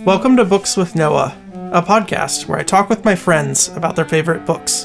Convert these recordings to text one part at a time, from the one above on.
Welcome to Books with Noah, a podcast where I talk with my friends about their favorite books.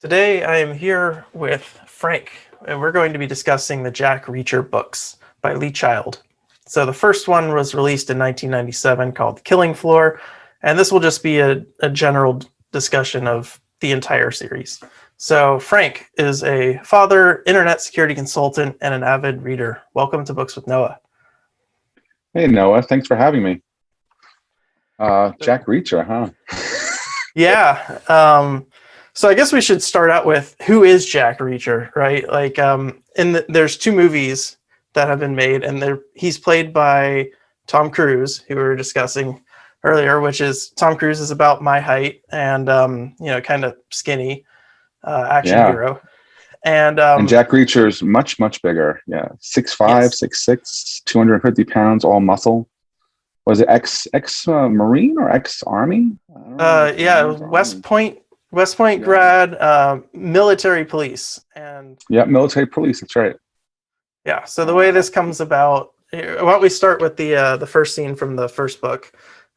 Today I am here with Frank, and we're going to be discussing the Jack Reacher books by Lee Child. So the first one was released in 1997 called The Killing Floor, and this will just be a general discussion of the entire series. So Frank is a father, internet security consultant, and an avid reader. Welcome to Books with Noah. Hey Noah, thanks for having me. Jack Reacher, huh? Yeah. So I guess we should start out with who is Jack Reacher, right? Like, there's two movies that have been made, and he's played by Tom Cruise, who we were discussing earlier, which is Tom Cruise is about my height and kind of skinny action hero. And Jack Reacher's much bigger. Yeah, 6'5", yes. 6'6", 250 pounds, all muscle. Was it ex Marine or ex Army? West Point grad, military police, and military police. That's right. Yeah. So the way this comes about, why don't we start with the first scene from the first book?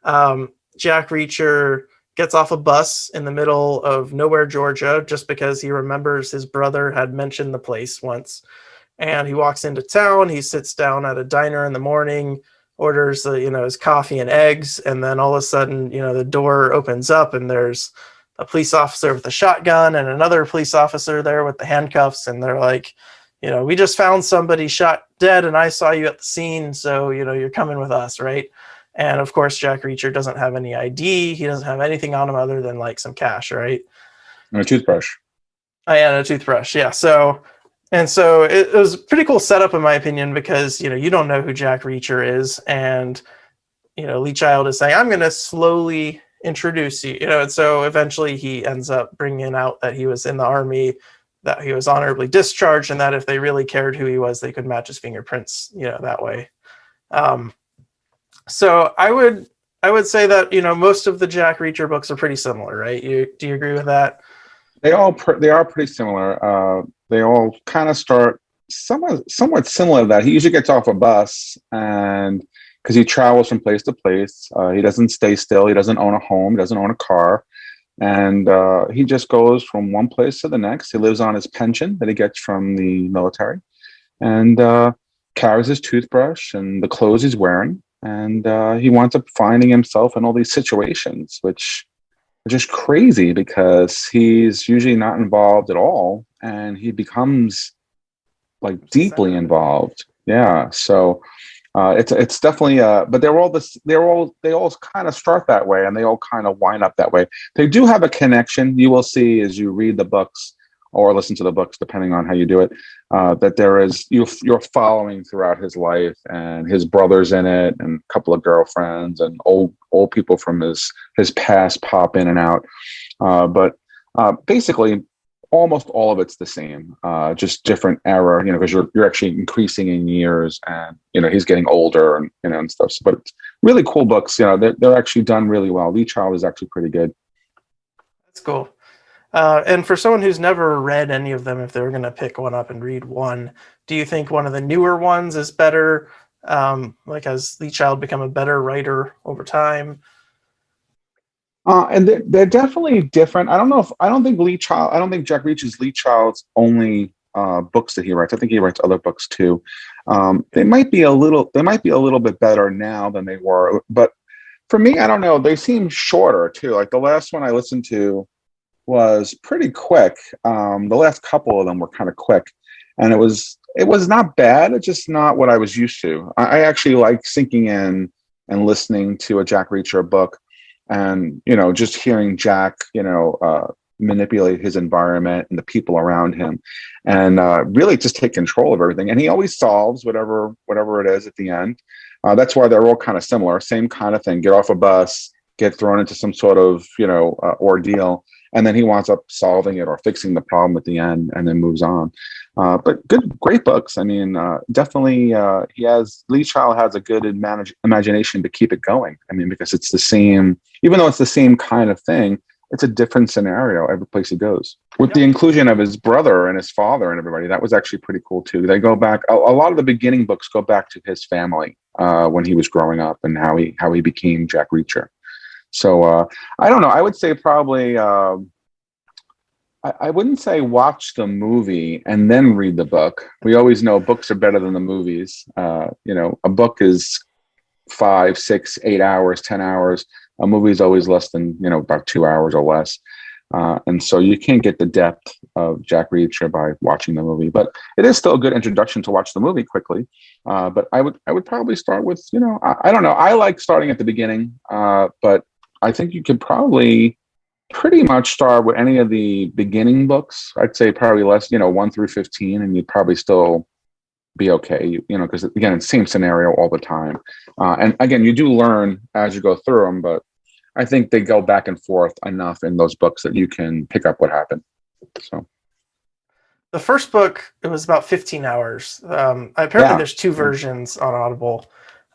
Jack Reacher gets off a bus in the middle of nowhere, Georgia, just because he remembers his brother had mentioned the place once, and he walks into town. He sits down at a diner in the morning, orders his coffee and eggs, and then all of a sudden, the door opens up and there's a police officer with a shotgun and another police officer there with the handcuffs. And they're like, we just found somebody shot dead and I saw you at the scene. So, you're coming with us. Right. And of course, Jack Reacher doesn't have any ID. He doesn't have anything on him other than like some cash. Right. And a toothbrush. And a toothbrush. Yeah. So it was a pretty cool setup in my opinion, because, you don't know who Jack Reacher is. And, Lee Child is saying, I'm going to slowly introduce you, and so eventually he ends up bringing out that he was in the Army, that he was honorably discharged, and that if they really cared who he was, they could match his fingerprints, that way. So I would say that, most of the Jack Reacher books are pretty similar, right? Do you agree with that? They are pretty similar. They all kind of start somewhat similar to that. He usually gets off a bus, and because he travels from place to place. He doesn't stay still. He doesn't own a home. He doesn't own a car. And he just goes from one place to the next. He lives on his pension that he gets from the military, and carries his toothbrush and the clothes he's wearing. And he winds up finding himself in all these situations, which are just crazy because he's usually not involved at all. And he becomes like deeply involved. Yeah. So it's definitely but they all kind of start that way, and they all kind of wind up that way. They do have a connection. You will see as you read the books or listen to the books, depending on how you do it, that there is you're following throughout his life, and his brother's in it, and a couple of girlfriends, and old people from his past pop in and out. But basically, almost all of it's the same, just different era, because you're actually increasing in years, and he's getting older, and and stuff. But it's really cool books. They're actually done really well. Lee Child is actually pretty good. That's cool. And for someone who's never read any of them, if they were going to pick one up and read one, do you think one of the newer ones is better? Has Lee Child become a better writer over time? And they're definitely different. I don't think Jack Reacher's Lee Child's only books that he writes. I think he writes other books too. They might be a little bit better now than they were. But for me, I don't know. They seem shorter too. Like the last one I listened to was pretty quick. The last couple of them were kind of quick, and it was not bad. It's just not what I was used to. I actually like sinking in and listening to a Jack Reacher book. And, just hearing Jack, manipulate his environment and the people around him, and really just take control of everything. And he always solves whatever it is at the end. That's why they're all kind of similar. Same kind of thing. Get off a bus, get thrown into some sort of, ordeal. And then he winds up solving it or fixing the problem at the end, and then moves on. But great books. I mean, definitely, Lee Child has a good imagination to keep it going. I mean, because it's the same, even though it's the same kind of thing, it's a different scenario every place he goes. With the inclusion of his brother and his father and everybody, that was actually pretty cool too. They go back, a lot of the beginning books go back to his family when he was growing up and how he became Jack Reacher. So I don't know. I would say probably. I wouldn't say watch the movie and then read the book. We always know books are better than the movies. A book is 5, 6, 8 hours, 10 hours. A movie is always less than, about 2 hours or less. And so you can't get the depth of Jack Reacher by watching the movie, but it is still a good introduction to watch the movie quickly. But I would probably start with, I don't know. I like starting at the beginning, but I think you could probably pretty much start with any of the beginning books. I'd say probably less, 1 through 15, and you'd probably still be okay, because again, it's the same scenario all the time. And again, you do learn as you go through them, but I think they go back and forth enough in those books that you can pick up what happened. So the first book, it was about 15 hours. Apparently there's 2 versions on Audible.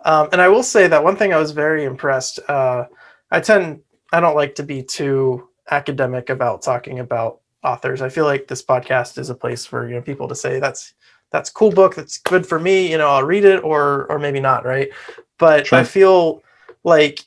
And I will say that one thing I was very impressed. I don't like to be too academic about talking about authors. I feel like this podcast is a place for people to say that's a cool book, that's good for me. I'll read it or maybe not, right? But sure. I feel like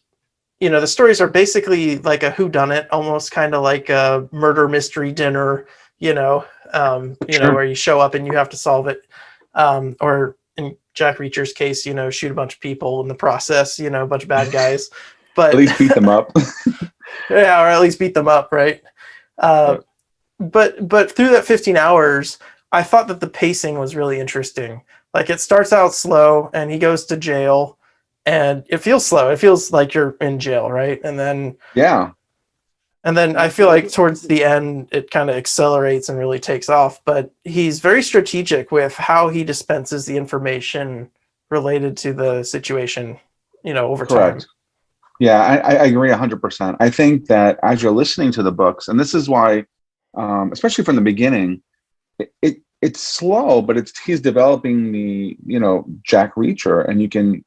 the stories are basically like a whodunit, almost kind of like a murder mystery dinner. Sure. Where you show up and you have to solve it, or in Jack Reacher's case, shoot a bunch of people in the process. A bunch of bad guys. But at least beat them up. Yeah, or at least beat them up, right? But through that 15 hours, I thought that the pacing was really interesting. Like it starts out slow, and he goes to jail, and it feels slow. It feels like you're in jail, right? And then I feel like towards the end, it kind of accelerates and really takes off. But he's very strategic with how he dispenses the information related to the situation, over time. Yeah, I agree 100%. I think that as you're listening to the books, and this is why, especially from the beginning, it's slow, but he's developing the Jack Reacher, and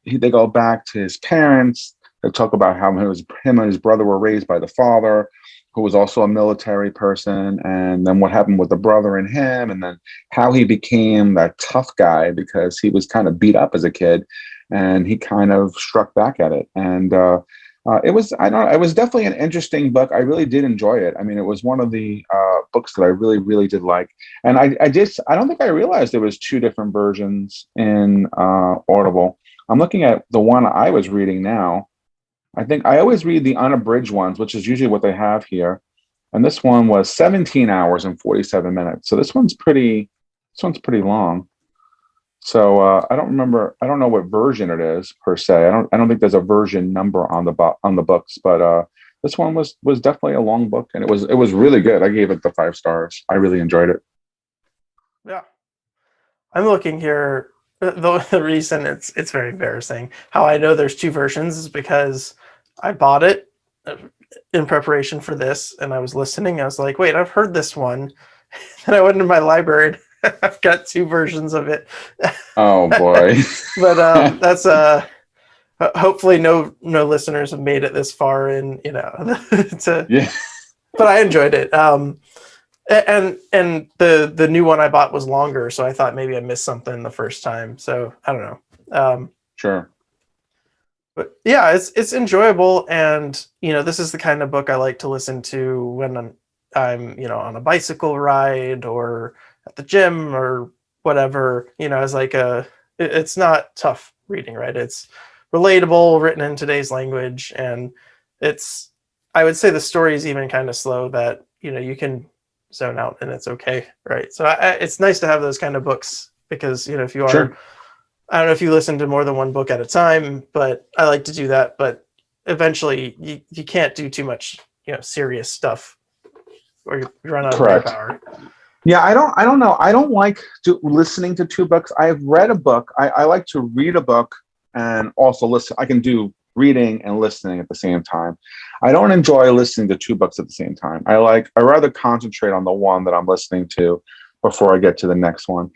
they go back to his parents. They talk about how him and his brother were raised by the father, who was also a military person, and then what happened with the brother and him, and then how he became that tough guy because he was kind of beat up as a kid, and he kind of struck back at it. And it was definitely an interesting book. I really did enjoy it. I mean, it was one of the books that I really, really did like. And I don't think I realized there was 2 different versions in Audible. I'm looking at the one I was reading now. I think I always read the unabridged ones, which is usually what they have here. And this one was 17 hours and 47 minutes. So this one's pretty long. So I don't know what version it is per se. I don't think there's a version number on the books, but this one was definitely a long book, and it was really good. I gave it the 5 stars. I really enjoyed it. Yeah, I'm looking here. The reason it's very embarrassing. How I know there's 2 versions is because I bought it in preparation for this, and I was listening. I was like, wait, I've heard this one. Then I went into my library. I've got 2 versions of it. Oh boy! But that's hopefully no listeners have made it this far in yeah. But I enjoyed it. And the new one I bought was longer, so I thought maybe I missed something the first time. So I don't know. Sure. But yeah, it's enjoyable, and this is the kind of book I like to listen to when I'm on a bicycle ride or at the gym or whatever. As like it's not tough reading, right? It's relatable, written in today's language, and I would say the story is even kind of slow that you can zone out and it's okay, right? So it's nice to have those kind of books because if you are, sure. I don't know if you listen to more than one book at a time, but I like to do that. But eventually, you can't do too much serious stuff, or you run out of power. Yeah, I don't know. I don't like listening to 2 books. I've read a book. I like to read a book and also listen. I can do reading and listening at the same time. I don't enjoy listening to 2 books at the same time. I rather concentrate on the one that I'm listening to before I get to the next one.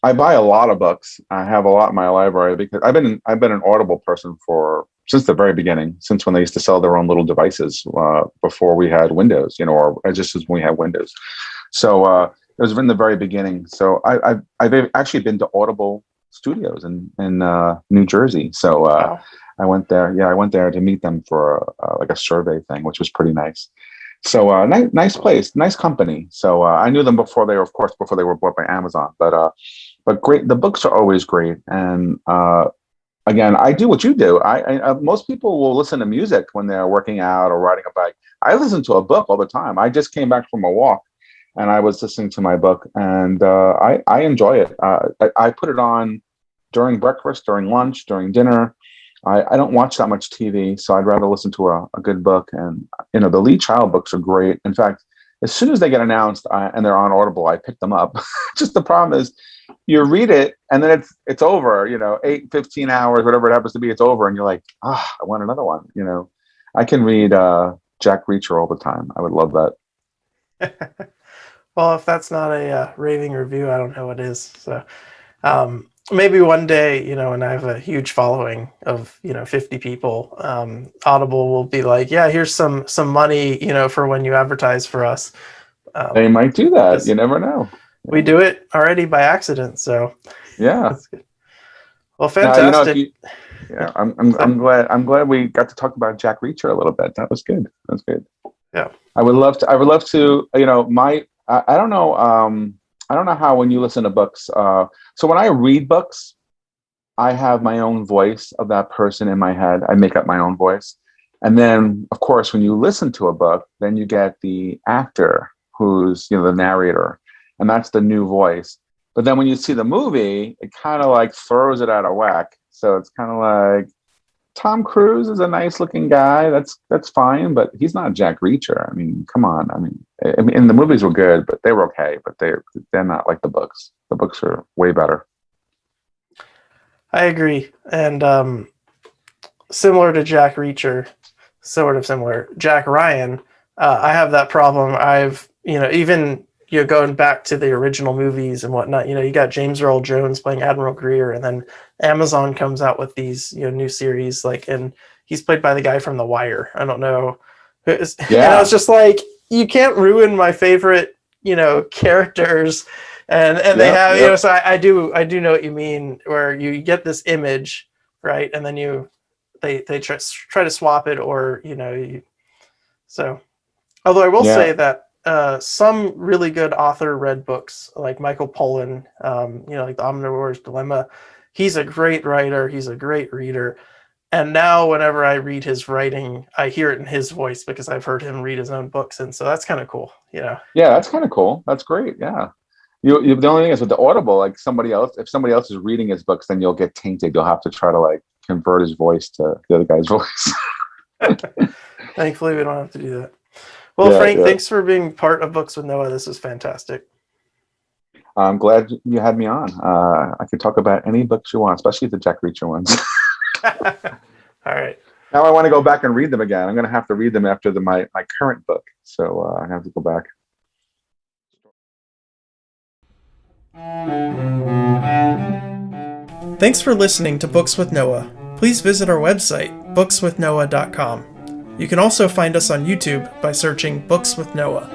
I buy a lot of books. I have a lot in my library because I've been an Audible person since the very beginning, since when they used to sell their own little devices before we had Windows, or just as when we had Windows. So it was from the very beginning. So I've actually been to Audible Studios in New Jersey. So Wow. I went there. Yeah, I went there to meet them for like a survey thing, which was pretty nice. So nice place, nice company. So I knew them before they were bought by Amazon. But great. The books are always great. And again, I do what you do. Most people will listen to music when they're working out or riding a bike. I listen to a book all the time. I just came back from a walk, and I was listening to my book, and I enjoy it. I put it on during breakfast, during lunch, during dinner. I don't watch that much TV, so I'd rather listen to a good book. And the Lee Child books are great. In fact, as soon as they get announced and they're on Audible, I pick them up. Just the problem is, you read it and then it's over. 8-15 hours, whatever it happens to be, it's over, and you're like, I want another one. I can read Jack Reacher all the time. I would love that. Well, if that's not a raving review, I don't know what is. So maybe one day, when I have a huge following of 50 people, Audible will be like, yeah, here's some money, for when you advertise for us. They might do that. You never know. We do it already by accident, so yeah. That's good. Well, fantastic. Yeah, I'm glad we got to talk about Jack Reacher a little bit. That was good. That's good. Yeah. I would love to. I don't know. I don't know how when you listen to books. So when I read books, I have my own voice of that person in my head. I make up my own voice, and then of course when you listen to a book, then you get the actor who's the narrator. And that's the new voice. But then when you see the movie, it kind of like throws it out of whack. So it's kind of like, Tom Cruise is a nice looking guy. That's fine, but he's not Jack Reacher. I mean, come on. I mean, the movies were good, but they were okay. But they're not like the books. The books are way better. I agree. And similar to Jack Reacher, sort of similar, Jack Ryan, I have that problem. I've even going back to the original movies and whatnot, you got James Earl Jones playing Admiral Greer, and then Amazon comes out with these, new series, and he's played by the guy from The Wire. I don't know. Yeah. And I was just like, you can't ruin my favorite, characters. And they have, so I do know what you mean, where you get this image, right? And then they try to swap it, or, so, although I will say that, some really good author read books, like Michael Pollan, like The Omnivore's Dilemma. He's a great writer. He's a great reader. And now whenever I read his writing, I hear it in his voice because I've heard him read his own books. And so that's kind of cool, Yeah, that's kind of cool. That's great. Yeah. The only thing is with the Audible, like if somebody else is reading his books, then you'll get tainted. You'll have to try to convert his voice to the other guy's voice. Thankfully, we don't have to do that. Well, Frank, thanks for being part of Books with Noah. This is fantastic. I'm glad you had me on. I could talk about any books you want, especially the Jack Reacher ones. All right. Now I want to go back and read them again. I'm going to have to read them after my current book. So I have to go back. Thanks for listening to Books with Noah. Please visit our website, bookswithnoah.com. You can also find us on YouTube by searching Books with Noah.